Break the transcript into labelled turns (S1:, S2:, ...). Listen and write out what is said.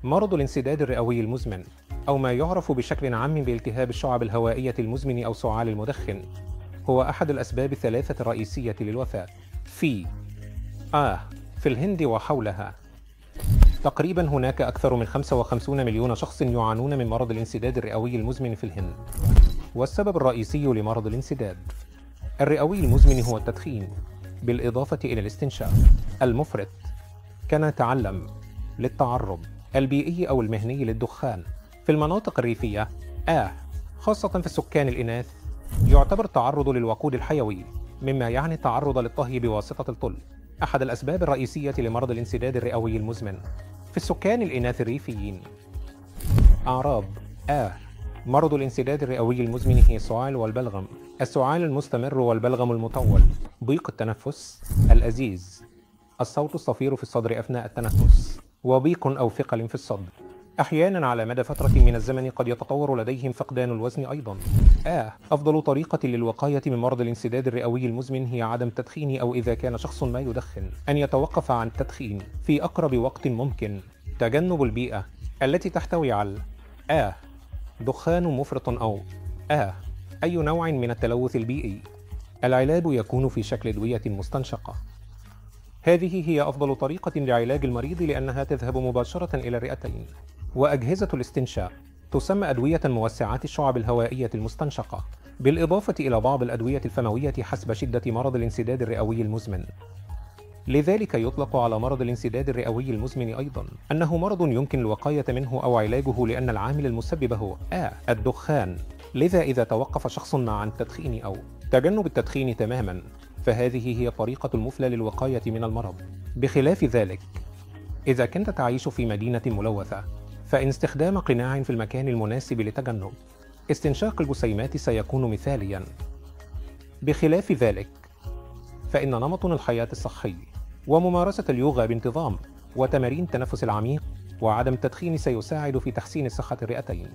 S1: مرض الانسداد الرئوي المزمن، أو ما يعرف بشكل عام بالتهاب الشعب الهوائية المزمن أو سعال المدخن، هو أحد الأسباب الثلاثة الرئيسية للوفاة في في الهند وحولها. تقريبا هناك أكثر من 55 مليون شخص يعانون من مرض الانسداد الرئوي المزمن في الهند. والسبب الرئيسي لمرض الانسداد الرئوي المزمن هو التدخين، بالإضافة إلى الاستنشاق المفرط كما نتعلم للتعرض البيئي أو المهني للدخان. في المناطق الريفية خاصة في السكان الإناث يعتبر التعرض للوقود الحيوي، مما يعني التعرض للطهي بواسطة الطل، أحد الأسباب الرئيسية لمرض الانسداد الرئوي المزمن في السكان الإناث الريفيين. أعراض مرض الانسداد الرئوي المزمن هي السعال والبلغم، السعال المستمر والبلغم المطول، ضيق التنفس، الأزيز، الصوت الصفير في الصدر أثناء التنفس، وضيق أو ثقل في الصدر. أحياناً على مدى فترة من الزمن قد يتطور لديهم فقدان الوزن أيضاً. أفضل طريقة للوقاية من مرض الانسداد الرئوي المزمن هي عدم التدخين، أو إذا كان شخص ما يدخن أن يتوقف عن التدخين في أقرب وقت ممكن. تجنب البيئة التي تحتوي على دخان مفرط أو أي نوع من التلوث البيئي. العلاج يكون في شكل أدوية مستنشقة. هذه هي أفضل طريقة لعلاج المريض لأنها تذهب مباشرة إلى الرئتين. وأجهزة الاستنشاق تسمى أدوية موسعات الشعب الهوائية المستنشقة، بالإضافة إلى بعض الأدوية الفموية حسب شدة مرض الانسداد الرئوي المزمن. لذلك يطلق على مرض الانسداد الرئوي المزمن أيضاً أنه مرض يمكن الوقاية منه أو علاجه، لأن العامل المسبب هو الدخان. لذا إذا توقف شخص عن التدخين أو تجنب التدخين تماماً، فهذه هي الطريقة المثلى للوقاية من المرض. بخلاف ذلك، إذا كنت تعيش في مدينة ملوثة، فإن استخدام قناع في المكان المناسب لتجنب استنشاق الجسيمات سيكون مثالياً. بخلاف ذلك، فإن نمط الحياة الصحي وممارسة اليوغا بانتظام وتمارين التنفس العميق وعدم التدخين سيساعد في تحسين صحة الرئتين.